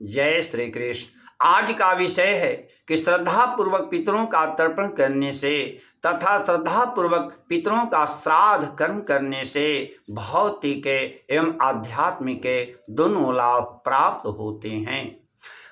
जय श्री कृष्ण। आज का विषय है कि श्रद्धा पूर्वक पितरों का तर्पण करने से तथा श्रद्धा पूर्वक पितरों का श्राद्ध कर्म करने से भौतिक एवं आध्यात्मिक दोनों लाभ प्राप्त होते हैं।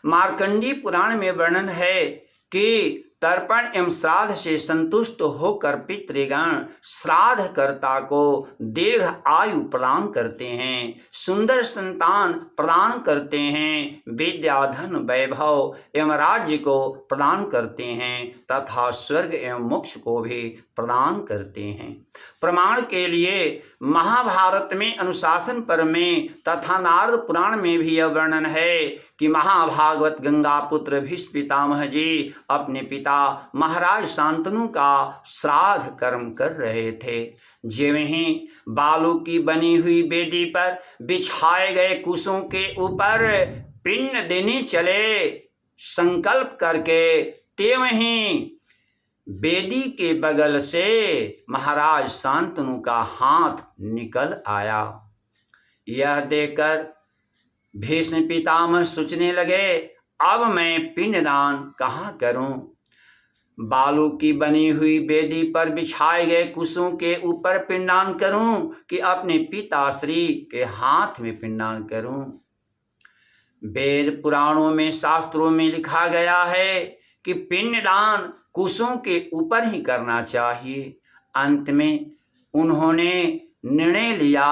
मार्कंडी पुराण में वर्णन है कि तर्पण एवं श्राद्ध से संतुष्ट होकर पितृगण श्राद्ध कर्ता को दीर्घ आयु प्रदान करते हैं, सुंदर संतान प्रदान करते हैं, विद्या धन वैभव एवं राज्य को प्रदान करते हैं तथा स्वर्ग एवं मोक्ष को भी प्रदान करते हैं। प्रमाण के लिए महाभारत में अनुशासन पर्व में तथा नारद पुराण में भी यह वर्णन है कि महाभागवत गंगा पुत्र भीष्म पितामह जी अपने पिता महाराज शांतनु का श्राद्ध कर्म कर रहे थे। ज्यों ही बालू की बनी हुई बेदी पर बिछाए गए कुशों के ऊपर पिंड देने चले संकल्प करके, त्यों ही बेदी के बगल से महाराज शांतनु का हाथ निकल आया। यह देखकर भीष्म पितामह सोचने लगे, अब मैं पिंडदान कहाँ करूं? बालू की बनी हुई बेदी पर बिछाए गए कुशों के ऊपर पिंडदान करूं कि अपने पिताश्री के हाथ में पिंडदान करूं? वेद पुराणों में शास्त्रों में लिखा गया है कि पिंडदान कुशों के ऊपर ही करना चाहिए। अंत में उन्होंने निर्णय लिया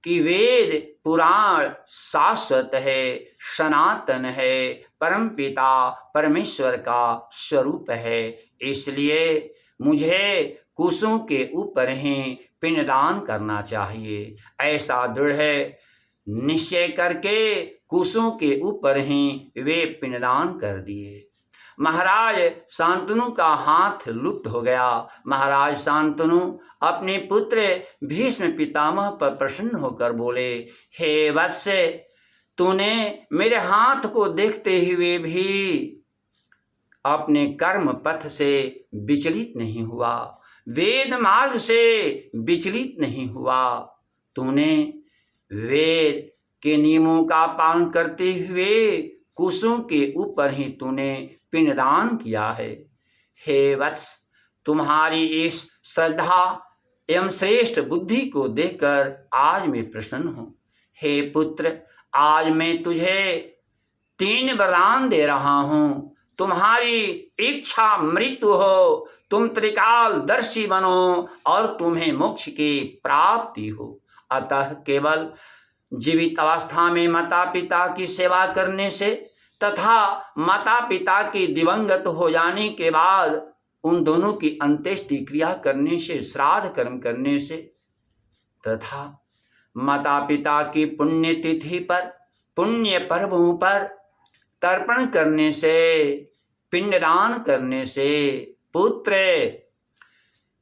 कि वेद पुराण शाश्वत है, सनातन है, परमपिता परमेश्वर का स्वरूप है, इसलिए मुझे कुशों के ऊपर ही पिंडदान करना चाहिए। ऐसा दृढ़ निश्चय करके कुशों के ऊपर ही वे पिंडदान कर दिए। महाराज शांतनु का हाथ लुप्त हो गया। महाराज शांतनु अपने पुत्र भीष्म पितामह पर प्रसन्न होकर बोले, हे वत्स, तूने मेरे हाथ को देखते हुए भी अपने कर्म पथ से विचलित नहीं हुआ, वेद मार्ग से विचलित नहीं हुआ। तूने वेद के नियमों का पालन करते हुए कुशों के ऊपर ही तूने पिंडदान किया है। हे वत्स, तुम्हारी इस श्रद्धा एवं श्रेष्ठ बुद्धि को देखकर आज मैं प्रसन्न हूँ। हे पुत्र, आज मैं तुझे 3 वरदान दे रहा हूँ। तुम्हारी इच्छा मृत्यु हो, तुम त्रिकालदर्शी बनो और तुम्हें मोक्ष की प्राप्ति हो। अतः केवल जीवित अवस्था में माता पिता की सेवा करने से तथा माता पिता के दिवंगत हो जाने के बाद उन दोनों की अंत्येष्टि क्रिया करने से, श्राद्ध कर्म करने से तथा माता पिता की पुण्य तिथि पर, पुण्य पर्वों पर तर्पण करने से, पिंडदान करने से पुत्र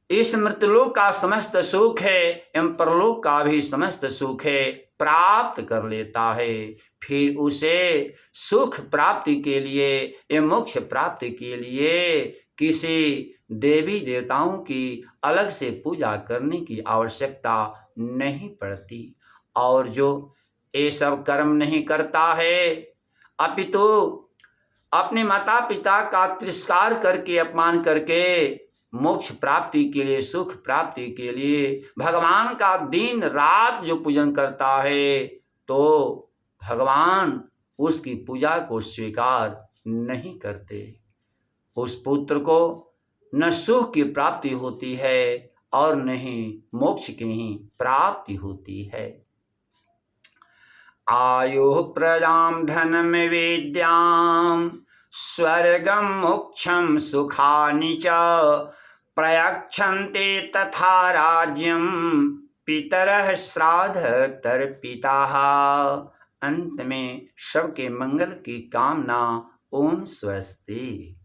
इस मृतलोक का समस्त सुख है एवं परलोक का भी समस्त सुख है प्राप्त कर लेता है। फिर उसे सुख प्राप्ति के लिए एवं मोक्ष प्राप्ति के लिए किसी देवी देवताओं की अलग से पूजा करने की आवश्यकता नहीं पड़ती। और जो ये सब कर्म नहीं करता है, अपितु अपने माता पिता का तिरस्कार करके, अपमान करके मोक्ष प्राप्ति के लिए, सुख प्राप्ति के लिए भगवान का दिन रात जो पूजन करता है, तो भगवान उसकी पूजा को स्वीकार नहीं करते। उस पुत्र को न सुख की प्राप्ति होती है और न ही मोक्ष की ही प्राप्ति होती है। आयु प्रजाम धनम विद्याम स्वर्गम मोक्षम सुखानि च प्रयच्छन्ते तथा राज्यम पितरः श्राद्ध तर्पिताः। अंत में सबके मंगल की कामना। ओम स्वस्ति।